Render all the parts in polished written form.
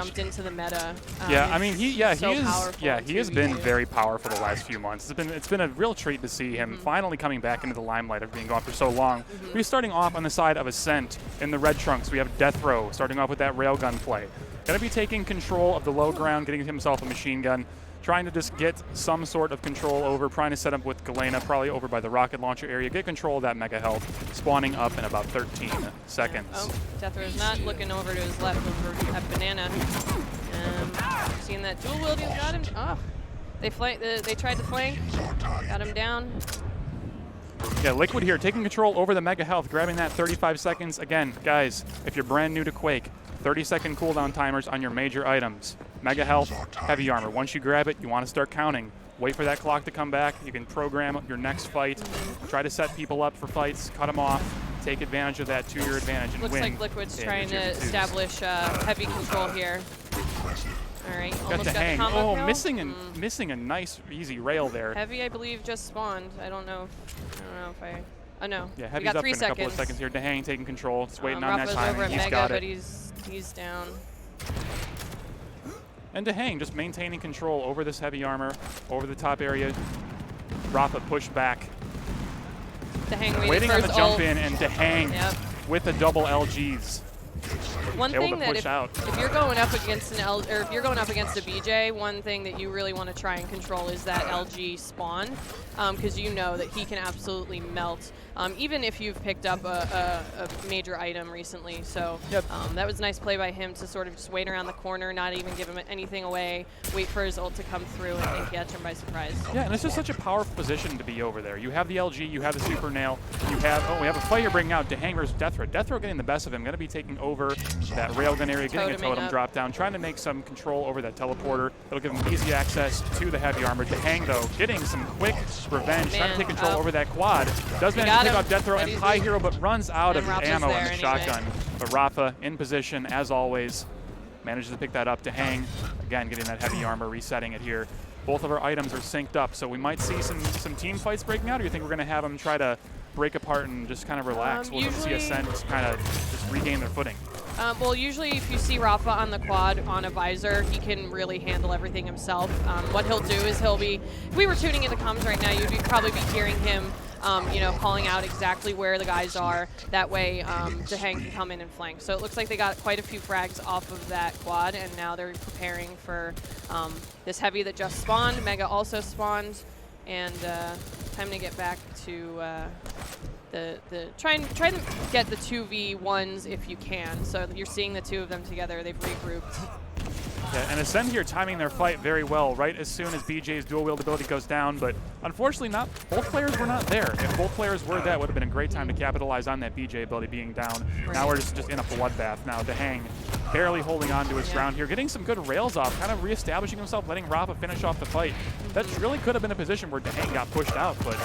jumped into the meta. Yeah, I mean, he has been 2v2. very powerful the last few months. It's been a real treat to see him finally coming back into the limelight of being gone for so long. He's starting off on the side of Ascent in the red trunks. We have Death Row starting off with that railgun play. Going to be taking control of the low ground, getting himself a machine gun, trying to just get some sort of control over, trying to set up with Galena, probably over by the rocket launcher area, get control of that mega health, spawning up in about 13 seconds. Oh, Death Row's not looking over to his left over at Banana. Seeing that dual wield, he's got him. Oh, they tried to flank, got him down. Yeah, Liquid here taking control over the mega health, grabbing that 35 seconds. Again, guys, if you're brand new to Quake, 30-second cooldown timers on your major items. Mega health, heavy armor. Once you grab it, you want to start counting. Wait for that clock to come back. You can program your next fight. Try to set people up for fights, cut them off, take advantage of that to your advantage and win. Looks like Liquid's trying to establish heavy control here. All right, almost got the combo kill. Missing a nice, easy rail there. Heavy, I believe, just spawned. I don't know if I... Oh, no. Yeah, Heavy's up in a couple of seconds here. Dehang taking control. Just waiting on that timing. Over at He's Mega, got but it. he's down. And Dehang just maintaining control over this heavy armor, over the top area. Rafa pushed back. Dehang waiting on the jump in, and Dehang with the double LGs. One thing that if you're going up against a BJ, one thing that you really want to try and control is that LG spawn, because you know that he can absolutely melt, even if you've picked up a major item recently. So that was a nice play by him to sort of just wait around the corner, not even give him anything away, wait for his ult to come through and catch him by surprise. Yeah, and it's just such a powerful position to be over there. You have the LG, you have the super nail, you have, we have a player bringing out Dehang versus Death Row. Death Row getting the best of him, going to be taking over that railgun area, getting a totem drop down, trying to make some control over that teleporter. That'll give him easy access to the heavy armor. Dehang, though, getting some quick revenge, trying to take control over that quad. Does manage to pick up Death Row and High Hero, but runs out of ammo on the shotgun. But Rafa in position, as always, manages to pick that up. Dehang, again, getting that heavy armor, resetting it here. Both of our items are synced up, so we might see some team fights breaking out, or you think we're going to have them try to break apart and just kind of relax? We'll see Ascent kind of just regain their footing. Well, usually if you see Rafa on the quad on a visor, he can really handle everything himself. What he'll do is if we were tuning into comms right now, you'd probably be hearing him calling out exactly where the guys are. That way, Dehang can come in and flank. So it looks like they got quite a few frags off of that quad, and now they're preparing for this heavy that just spawned. Mega also spawned, and time to get back to try and get the 2v1s if you can. So you're seeing the two of them together. They've regrouped. Yeah, and Ascent here timing their fight very well, right as soon as BJ's dual wield ability goes down, but unfortunately both players were not there. If both players were, that would have been a great time to capitalize on that BJ ability being down. Right. Now we're just in a bloodbath now. Dehang barely holding on to his ground here, getting some good rails off, kind of reestablishing himself, letting Rafa finish off the fight. That really could have been a position where Dehang got pushed out, but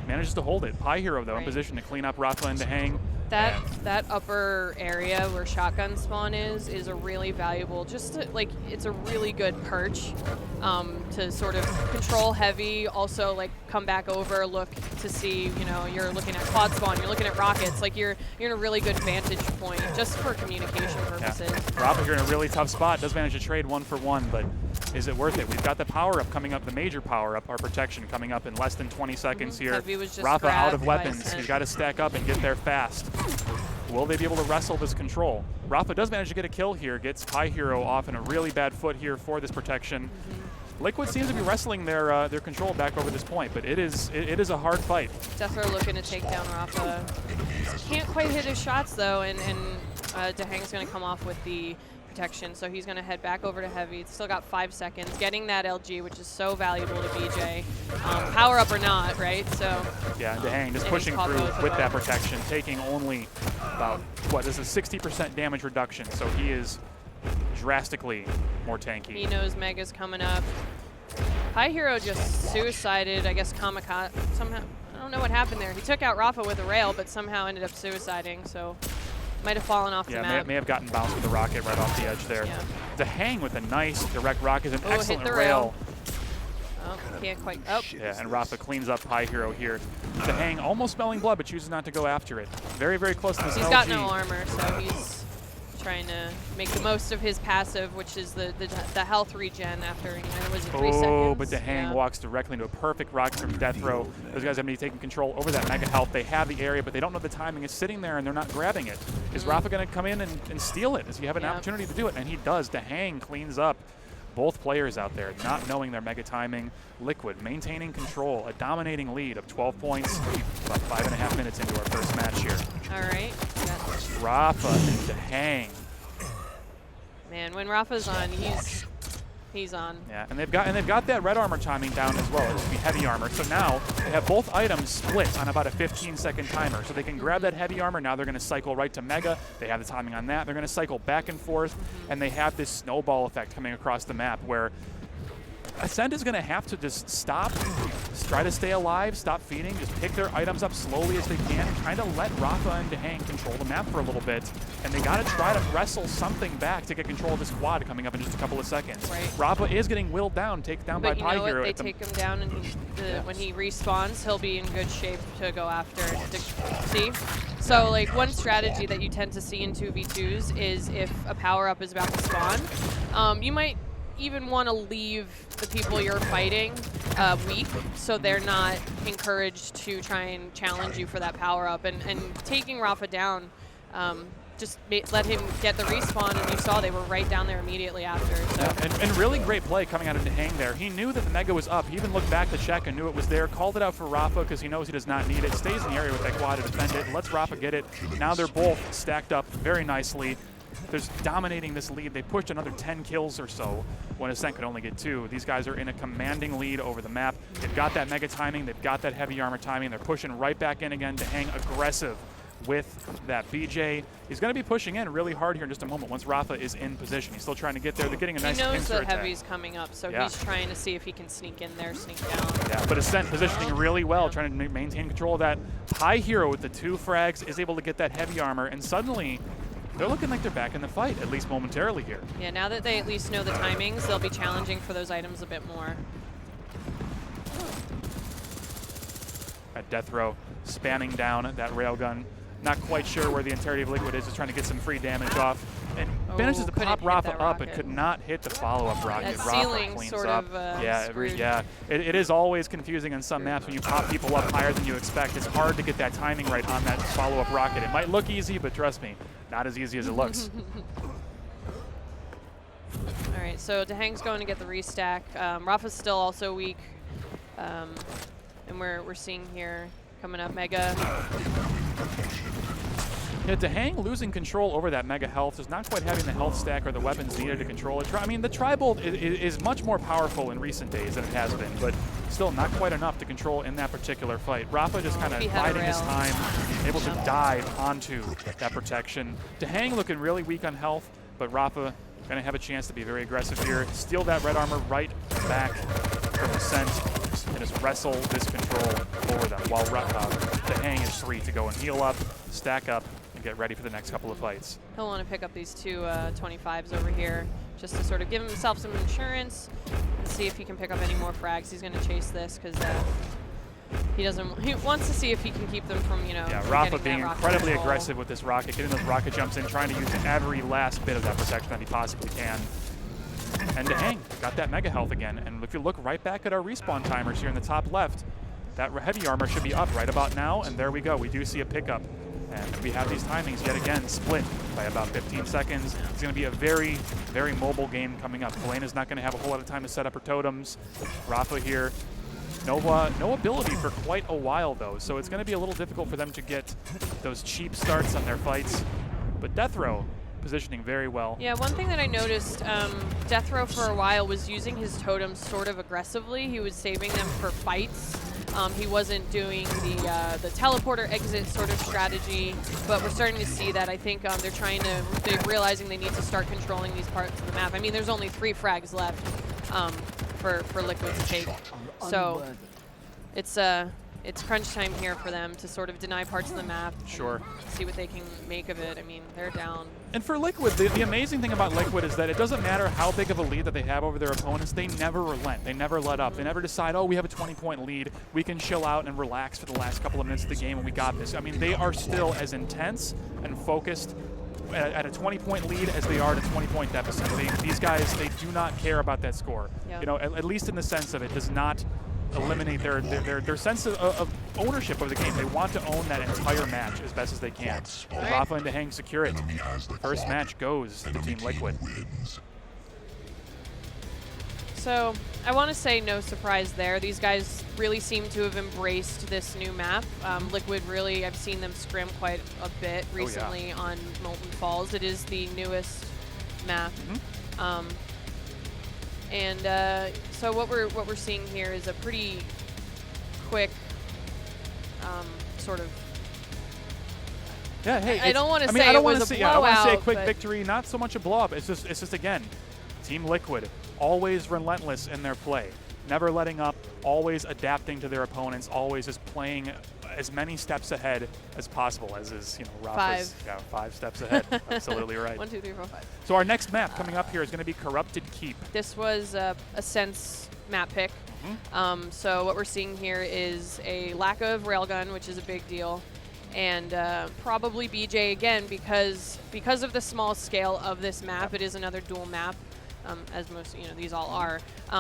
manages to hold it. High Hero, though, in position to clean up Rafa and Dehang. That upper area where shotgun spawn is a really valuable, it's a really good perch to sort of control heavy, also like come back over, look to see, you're looking at quad spawn, you're looking at rockets, like you're in a really good vantage point just for communication purposes. Yeah. Rafa here in a really tough spot, does manage to trade 1-for-1, but is it worth it? We've got the power-up coming up, the major power-up, our protection coming up in less than 20 seconds here. Rafa out of weapons, he's got to stack up and get there fast. Will they be able to wrestle this control? Rafa does manage to get a kill here, gets High Hero off in a really bad foot here for this protection. Liquid seems to be wrestling their control back over this point, but it is a hard fight. Death Row looking to take down Rafa. Can't quite hit his shots though, and Dehang's going to come off with the protection, so he's going to head back over to Heavy. It's still got 5 seconds, getting that LG, which is so valuable to BJ. Power up or not, right? So yeah, Dehang just pushing through with that protection, taking only about, this is 60% damage reduction, so he is drastically more tanky. He knows Mega's coming up. High Hero just suicided, I guess Kamikaze, somehow, I don't know what happened there. He took out Rafa with a rail, but somehow ended up suiciding, so might have fallen off the map. May have gotten bounced with the rocket right off the edge there. Yeah. Dehang with a nice direct rocket, an excellent rail. Oh, can't quite, oh. Yeah, and Rafa cleans up High Hero here. Dehang almost smelling blood, but chooses not to go after it. Very, very close to this LG. He's got no armor, so he's trying to make the most of his passive, which is the health regen after, you know, was it 3 seconds? Oh, but Dehang walks directly into a perfect rocket from Death Row. Those guys have been taking control over that mega health. They have the area, but they don't know the timing. It's sitting there, and they're not grabbing it. Is Rafa going to come in and steal it? Does he have an opportunity to do it? And he does. Dehang cleans up both players out there, not knowing their mega timing. Liquid maintaining control, a dominating lead of 12 points, about 5.5 minutes into our first match here. All right. Rafa and Dehang. Man, when Rafa's on, he's on. Yeah, and they've got that red armor timing down as well. It's gonna be heavy armor. So now they have both items split on about a 15-second timer. So they can grab that heavy armor. Now they're gonna cycle right to Mega. They have the timing on that. They're gonna cycle back and forth, and they have this snowball effect coming across the map where Ascent is going to have to just stop, try to stay alive, stop feeding, just pick their items up slowly as they can, and kind of let Rafa and Dehang control the map for a little bit. And they got to try to wrestle something back to get control of this quad coming up in just a couple of seconds. Right. Rafa is getting willed down, taken down by Pi Hero. They take him down, and when he respawns, he'll be in good shape to go after. See? So, like, one strategy that you tend to see in 2v2s is if a power-up is about to spawn, you might even want to leave the people you're fighting weak, so they're not encouraged to try and challenge you for that power-up. And taking Rafa down, just let him get the respawn, and you saw they were right down there immediately after. So. Yeah, and really great play coming out of Dehang there. He knew that the Mega was up. He even looked back to check and knew it was there, called it out for Rafa because he knows he does not need it, stays in the area with that quad to defend it, lets Rafa get it. Now they're both stacked up very nicely. They're dominating this lead. They pushed another 10 kills or so when Ascent could only get 2. These guys are in a commanding lead over the map. They've got that mega timing. They've got that heavy armor timing. They're pushing right back in again to hang aggressive with that BJ. He's going to be pushing in really hard here in just a moment once Rafa is in position. He's still trying to get there. They're getting a nice pincer attack. He knows the heavy's coming up, so he's trying to see if he can sneak in there, sneak down. Yeah, but Ascent positioning really well, trying to maintain control of that. Pi Hero with the 2 frags is able to get that heavy armor, and suddenly they're looking like they're back in the fight, at least momentarily here. Yeah, now that they at least know the timings, they'll be challenging for those items a bit more. At Death Row, spamming down that railgun. Not quite sure where the entirety of Liquid is, just trying to get some free damage off. And manages to pop Rafa up, but could not hit the follow-up rocket. That Rafa ceiling cleans sort up. of It is always confusing on some maps when you pop people up higher than you expect. It's hard to get that timing right on that follow-up rocket. It might look easy, but trust me, not as easy as it looks. All right, so Dehang's going to get the restack. Rafa's still also weak, and we're seeing here coming up Mega. Yeah, Dehang losing control over that mega health, is not quite having the health stack or the weapons needed to control it. I mean, the Tri-Bolt is much more powerful in recent days than it has been, but still not quite enough to control in that particular fight. Rafa just kind of biding his time, able to dive onto that protection. Dehang looking really weak on health, but Rafa going to have a chance to be very aggressive here, steal that red armor right back from Ascent, and just wrestle this control over them while Dehang is free to go and heal up, stack up, and get ready for the next couple of fights. He'll want to pick up these 2 25s over here just to sort of give himself some insurance and see if he can pick up any more frags. He's going to chase this because he wants to see if he can keep them from, you know, yeah, Rafa being incredibly aggressive with this rocket, getting those rocket jumps in, trying to use every last bit of that protection that he possibly can. And Dehang got that mega health again. And if you look right back at our respawn timers here in the top left, that heavy armor should be up right about now. And there we go. We do see a pickup. And we have these timings yet again split by about 15 seconds. It's going to be a very, very mobile game coming up. Helena's not going to have a whole lot of time to set up her totems. Rafa here. No ability for quite a while, though. So it's going to be a little difficult for them to get those cheap starts on their fights. But Death Row positioning very well. Yeah, one thing that I noticed, Death Row for a while was using his totems sort of aggressively. He was saving them for fights. He wasn't doing the teleporter exit sort of strategy, but we're starting to see that. I think they're realizing they need to start controlling these parts of the map. I mean, there's only 3 frags left for Liquid to take, so it's crunch time here for them to sort of deny parts of the map. Sure. See what they can make of it. I mean, they're down. And for Liquid, the amazing thing about Liquid is that it doesn't matter how big of a lead that they have over their opponents, they never relent. They never let up. They never decide, oh, we have a 20-point lead. We can chill out and relax for the last couple of minutes of the game and we got this. I mean, they are still as intense and focused at a 20-point lead as they are at a 20-point deficit. These guys, they do not care about that score. Yep. You know, at least in the sense of it does not eliminate their sense of ownership of the game. They want to own that entire match as best as they can. Right. Rafa and Dehang secure it. First match goes to Team Liquid. So I want to say no surprise there. These guys really seem to have embraced this new map. Liquid really, I've seen them scrim quite a bit recently on Molten Falls. It is the newest map. So what we're seeing here is a pretty quick sort of. Yeah, hey. I don't want to say I don't it was want a to say, blowout. I don't want to say a quick victory. Not so much a blow up. It's just again, Team Liquid always relentless in their play, never letting up, always adapting to their opponents, always just playing as many steps ahead as possible, as is, you know, Rafa's 5 steps ahead. Absolutely right. 1, 2, 3, 4, 5. So our next map coming up here is going to be Corrupted Keep. This was Ascent's map pick. So what we're seeing here is a lack of railgun, which is a big deal, and probably BJ again because of the small scale of this map. It is another dual map, as most, you know, these all are,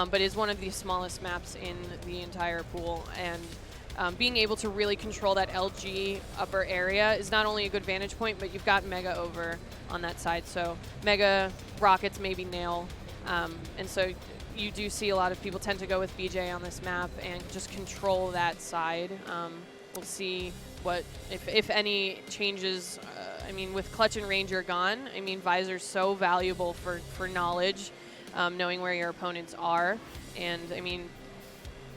but is one of the smallest maps in the entire pool, and being able to really control that LG upper area is not only a good vantage point, but you've got Mega over on that side. So Mega, Rockets, maybe Nail, and so you do see a lot of people tend to go with BJ on this map and just control that side. We'll see what, if any, changes. I mean, with Clutch and Ranger gone, I mean, Visor's so valuable for knowledge, knowing where your opponents are. And, I mean,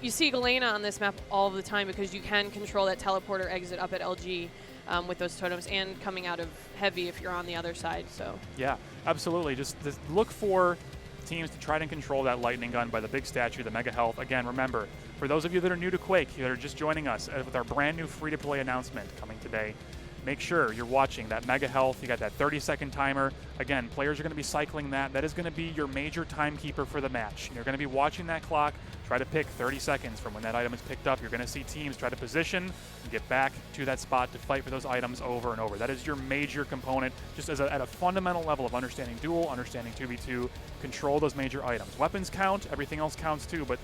you see Galena on this map all the time because you can control that teleporter exit up at LG with those totems and coming out of Heavy if you're on the other side. So yeah, absolutely. Just look for teams to try to control that lightning gun by the big statue, the Mega Health. Again, remember, for those of you that are new to Quake, that are just joining us with our brand new free-to-play announcement coming today, make sure you're watching that Mega Health. You got that 30-second timer. Again, players are going to be cycling that. That is going to be your major timekeeper for the match. You're going to be watching that clock. Try to pick 30 seconds from when that item is picked up. You're going to see teams try to position and get back to that spot to fight for those items over and over. That is your major component, just as at a fundamental level of understanding duel, understanding 2v2, control those major items. Weapons count, everything else counts too, but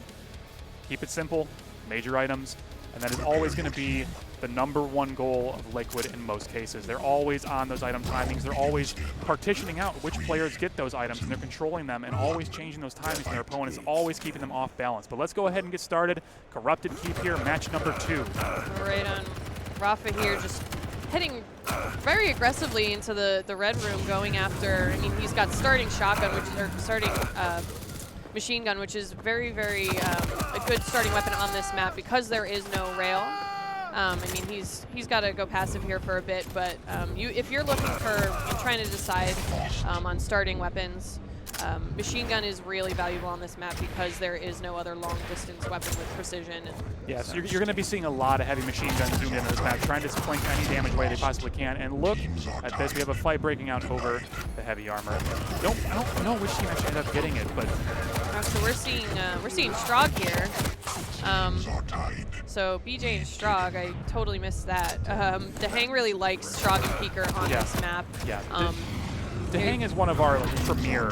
keep it simple, major items, and that is always going to be the #1 goal of Liquid in most cases. They're always on those item timings. They're always partitioning out which players get those items, and they're controlling them and always changing those timings to their opponents, always keeping them off balance. But let's go ahead and get started. Corrupted Keep here, match number 2. right on. Rafa here just heading very aggressively into the red room, going after, I mean, he's got starting shotgun, or starting machine gun, which is very, very a good starting weapon on this map because there is no rail. I mean, he's got to go passive here for a bit, but if you're looking for, trying to decide on starting weapons, machine gun is really valuable on this map because there is no other long distance weapon with precision. Yeah, so you're going to be seeing a lot of heavy machine guns zoomed into this map, trying to splink any damage way they possibly can. And look at this, we have a fight breaking out over the heavy armor. I don't know which team actually ended up getting it, but so we're seeing Strog here. So BJ and Strog, I totally missed that. Dehang really likes Strog and Peeker on this map. Yeah. Dehang is one of our premier,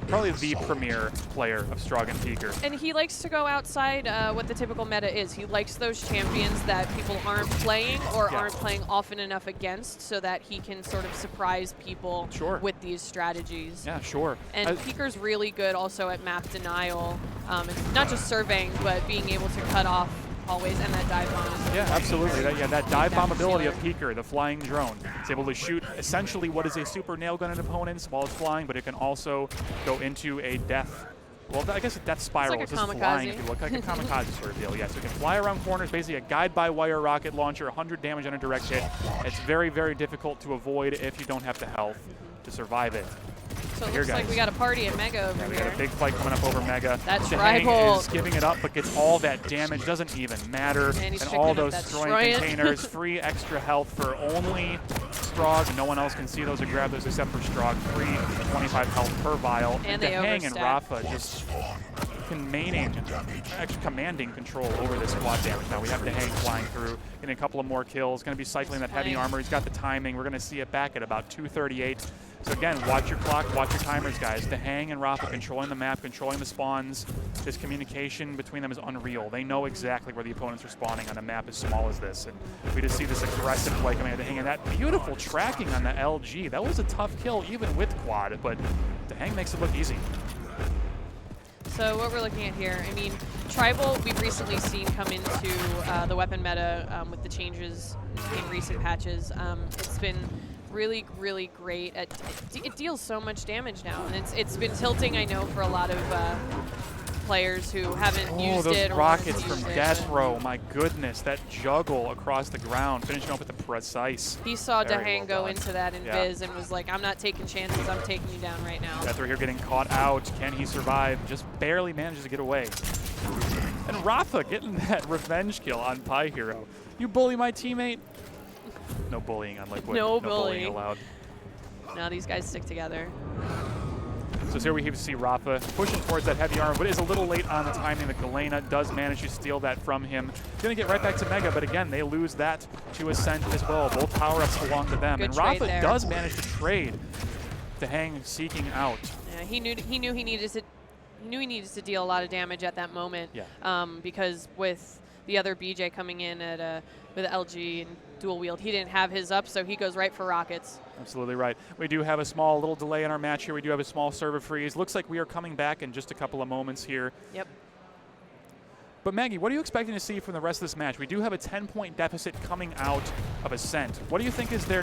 probably the premier player of Strog and Peeker. And he likes to go outside what the typical meta is. He likes those champions that people aren't playing or aren't playing often enough against, so that he can sort of surprise people with these strategies. Yeah, sure. And Peeker's really good also at map denial, and not just surveying, but being able to cut off hallways and that dive bomb. Yeah, absolutely. That dive bomb ability of Peeker, the flying drone. It's able to shoot essentially what is a super nail gun at opponents while it's flying, but it can also go into a death. Well, I guess a death spiral. It's like like a just flying, if you look like a kamikaze sort of deal. Yeah, so it can fly around corners, basically a guide-by-wire rocket launcher, 100 damage on a direct hit. It's very, very difficult to avoid if you don't have the health to survive it. So it looks like we got a party at Mega over we here. got a big fight coming up over Mega. That's Dehang is giving it up, but gets all that damage. Doesn't even matter. And all those destroying containers. Free extra health for only Strog. No one else can see those or grab those except for Strog. Free 25 health per vial. And Dehang and Rafa just actually commanding control over this squad damage. Now we have Dehang flying through, getting a couple of more kills, going to be cycling that heavy armor. He's got the timing. We're going to see it back at about 2:38. So again, watch your clock, watch your timers, guys. Dehang and Rafa controlling the map, controlling the spawns. This communication between them is unreal. They know exactly where the opponents are spawning on a map as small as this. And we just see this aggressive play coming out of Dehang. And that beautiful tracking on the LG. That was a tough kill, even with quad, but Dehang makes it look easy. So what we're looking at here, I mean, Tribal we've recently seen come into the weapon meta with the changes in recent patches. It's been really, really great. It deals so much damage now, and it's been tilting, I know, for a lot of players who haven't used those it. Rockets from Death Row, my goodness, that juggle across the ground, finishing up with the precise. He saw Very Dehang go into that in Viz and was like, I'm not taking chances, I'm taking you down right now. Death Row here getting caught out. Can he survive? Just barely manages to get away. And Rafa getting that revenge kill on Pi Hero. You bully my teammate? No bullying on Liquid. No bullying allowed. Now these guys stick together. So here we see Rafa pushing towards that heavy armor, but is a little late on the timing. The Galena does manage to steal that from him. Going to get right back to Mega, but again, they lose that to Ascent as well. Both power-ups belong to them. Good and Rafa there. does manage to trade Dehang seeking out. Yeah, he knew he needed to deal a lot of damage at that moment. Yeah. Because with the other BJ coming in at with LG and dual wield, he didn't have his up, so he goes right for rockets. Absolutely right. We do have a small little delay in our match here. We do have a small server freeze. Looks like we are coming back in just a couple of moments here. Yep. But Maggie, what are you expecting to see from the rest of this match? We do have a 10-point deficit coming out of Ascent. What do you think is their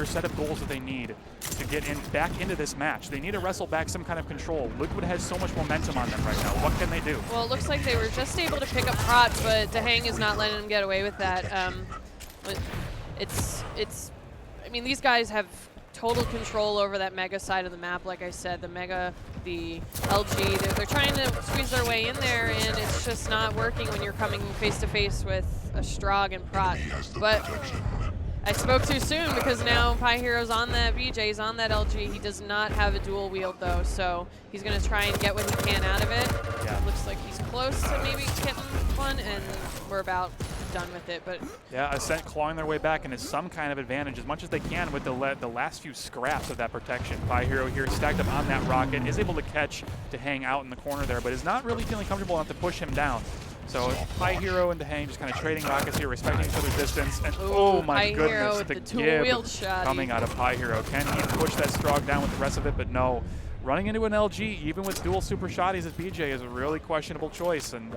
set of goals that they need to get back into this match? They need to wrestle back some kind of control. Liquid has so much momentum on them right now. What can they do? Well, it looks like they were just able to pick up Prot, but Dehang is not letting them get away with that. I mean, these guys have total control over that Mega side of the map. Like I said, the Mega, the LG, they're trying to squeeze their way in there, and it's just not working when you're coming face-to-face with a Strog and Prot. But I spoke too soon, because now Pi Hero's on that BJ, he's on that LG. He does not have a dual wield, though, so he's going to try and get what he can out of it. Yeah. Looks like he's close to maybe getting one, and we're about done with it. But yeah, Ascent clawing their way back into some kind of advantage as much as they can with the last few scraps of that protection. Pi Hero here stacked up on that rocket, is able to catch Dehang out in the corner there, but is not really feeling comfortable enough to push him down. So Pi Hero and Dehang just kind of trading rockets here, respecting each other's distance. And oh my goodness, the gib coming out of Pi Hero. Can he push that Strog down with the rest of it? But no. Running into an LG, even with dual super shotties as BJ, is a really questionable choice. And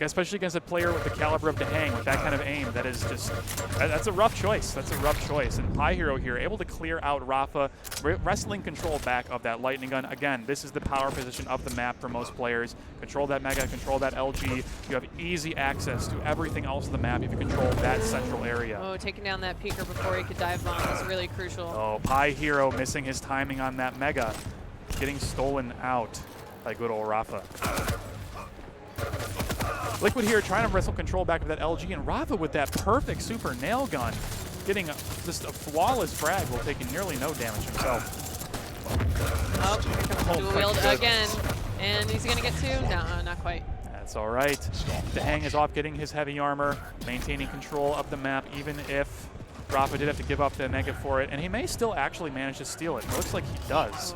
especially against a player with the caliber of Dehang, with that kind of aim, that is just, that's a rough choice. That's a rough choice. And Pi Hero here, able to clear out Rafa, wrestling control back of that lightning gun. Again, this is the power position of the map for most players. Control that Mega, control that LG. You have easy access to everything else on the map if you control that central area. Oh, taking down that peeker before he could dive bomb is really crucial. Oh, Pi Hero missing his timing on that Mega. Getting stolen out by good old Rafa. Liquid here trying to wrestle control back of that LG, and Rafa with that perfect super nail gun, getting just a flawless frag while taking nearly no damage himself. Oh, here comes the dual wield again, and he's gonna get two? No, not quite. That's all right. Dehang is off getting his heavy armor, maintaining control of the map, even if Rafa did have to give up the Mega for it, and he may still actually manage to steal it. It looks like he does.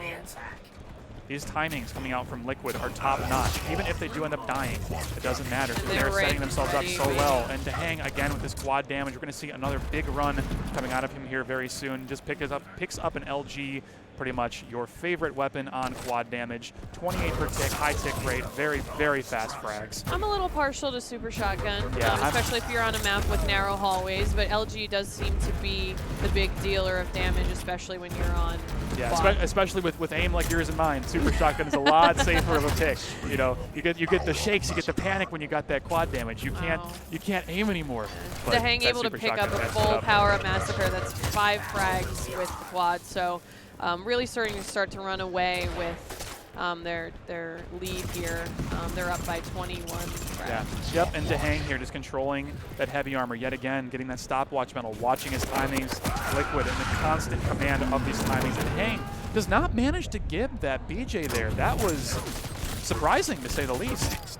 These timings coming out from Liquid are top-notch. Even if they do end up dying, it doesn't matter. They're setting themselves up so well. And Dehang, again, with this quad damage, we're going to see another big run coming out of him here very soon. Just picks up an LG, pretty much your favorite weapon on quad damage. 28 per tick, high tick rate, very, very fast frags. I'm a little partial to super shotgun, yeah, especially if you're on a map with narrow hallways, but LG does seem to be the big dealer of damage, especially when you're on quad. Especially with aim like yours and mine. Super shotgun is a lot safer of a pick. You know, you get the shakes, you get the panic when you got that quad damage. You can't aim anymore. Dehang able to pick up a full power-up massacre. That's 5 frags with the quad. So really starting to run away with their lead here. They're up by 21 frags. Yeah. Yep, and Dehang here just controlling that heavy armor yet again, getting that stopwatch medal, watching his timings. Liquid in the constant command of these timings. And Dehang does not manage to give that BJ there. That was surprising to say the least.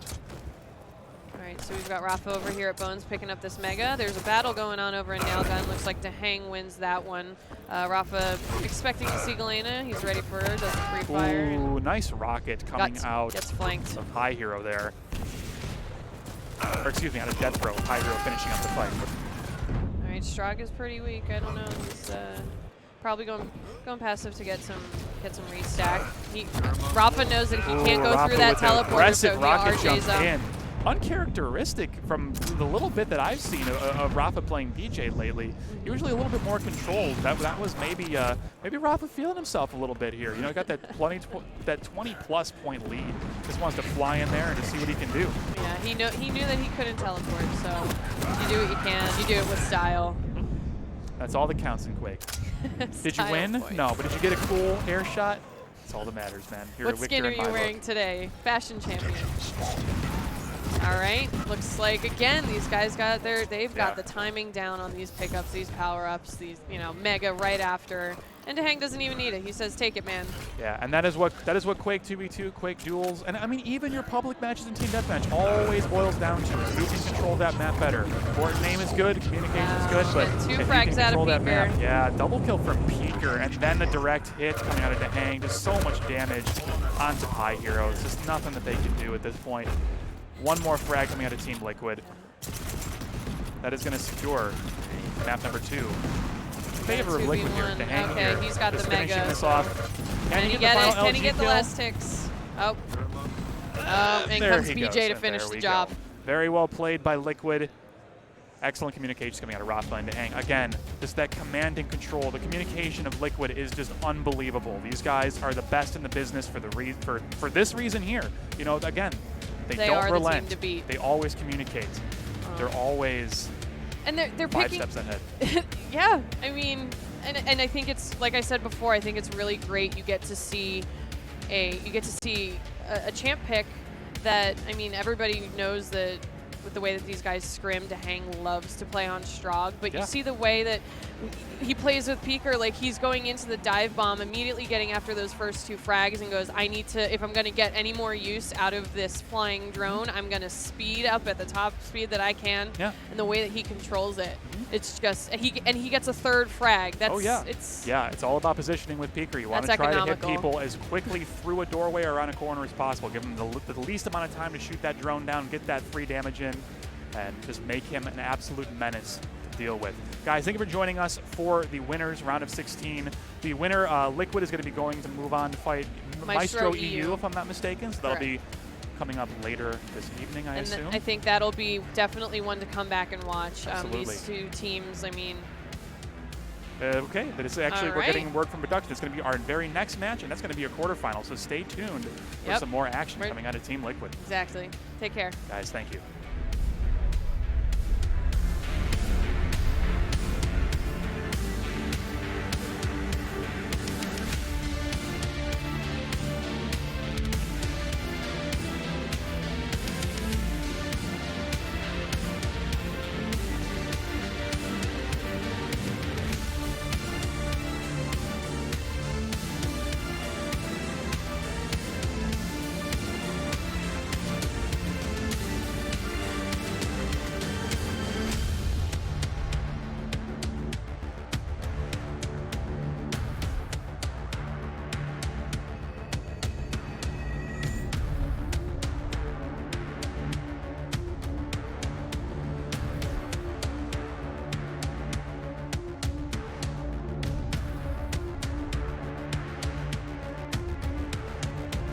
Alright, so we've got Rafa over here at Bones picking up this Mega. There's a battle going on over in Nailgun. Looks like Dehang wins that one. Rafa expecting to see Galena. He's ready for her. Does the free fire. Ooh, nice rocket coming out gets flanked. of High Hero there. Or excuse me, out of Death Row. High Hero finishing up the fight. Alright, Strog is pretty weak. I don't know. He's probably going passive to get some restack. Rafa knows that he can't go Rafa through that with teleporter, aggressive so rocket he jump RJs up. in. Uncharacteristic from the little bit that I've seen of Rafa playing DJ lately. Usually a little bit more controlled. That was maybe Rafa feeling himself a little bit here. You know, he got that 20+ point lead. Just wants to fly in there and to see what he can do. Yeah, he knew that he couldn't teleport. So you do what you can. You do it with style. That's all that counts in Quake. Did you win? Points. No, but did you get a cool air shot? That's all that matters, man. You're What a victor skin are in you my wearing book. today? Fashion champion. All right, looks like again these guys got they've got the timing down on these pickups, these power ups, these Mega right after, and Dehang doesn't even need it. He says, "Take it, man." Yeah, and that is what Quake 2v2, Quake duels, and I mean even your public matches and team deathmatch always boils down to who can control that map better. Board name is good, communication is good, but and 2 if you frags can out of control that Peeker. map, yeah, double kill from Peeker, and then the direct hit coming out of Dehang, just so much damage onto High Hero. It's just nothing that they can do at this point. One more frag coming out of Team Liquid. That is going to secure map number 2. Favor of Liquid here. Dehang okay, here. he's got just the Mega. finishing this off. Can he get it? Can he get the last ticks? Oh. And there comes he BJ goes, to finish there the we job. go. Very well played by Liquid. Excellent communications coming out of Rafa and Dehang. Again, just that command and control. The communication of Liquid is just unbelievable. These guys are the best in the business for this reason here. You know, again, they don't relent. The team to beat. They always communicate. They're always and they're 5 picking, steps ahead. Yeah, I mean, and I think it's like I said before. I think it's really great. You get to see a champ pick that, I mean, everybody knows that with the way that these guys scrim, Dehang loves to play on Strog, but you see the way that he plays with Peeker, like he's going into the dive bomb, immediately getting after those first 2 frags and goes, I need to, if I'm going to get any more use out of this flying drone, I'm going to speed up at the top speed that I can. Yeah. And the way that he controls it, it's just, he gets a 3rd frag. That's, it's all about positioning with Peeker. You want to try to hit people as quickly through a doorway or around a corner as possible. Give him the least amount of time to shoot that drone down, get that free damage in, and just make him an absolute menace to deal with. Guys, thank you for joining us for the winners round of 16. The winner, Liquid, is going to be going to move on to fight Maestro EU, if I'm not mistaken. So that'll be coming up later this evening, I assume. I think that'll be definitely one to come back and watch. Absolutely. These 2 teams, I mean. Okay, but it's actually, we're getting word from production. It's going to be our very next match, and that's going to be a quarterfinal. So stay tuned for some more action coming out of Team Liquid. Exactly. Take care. Guys, thank you.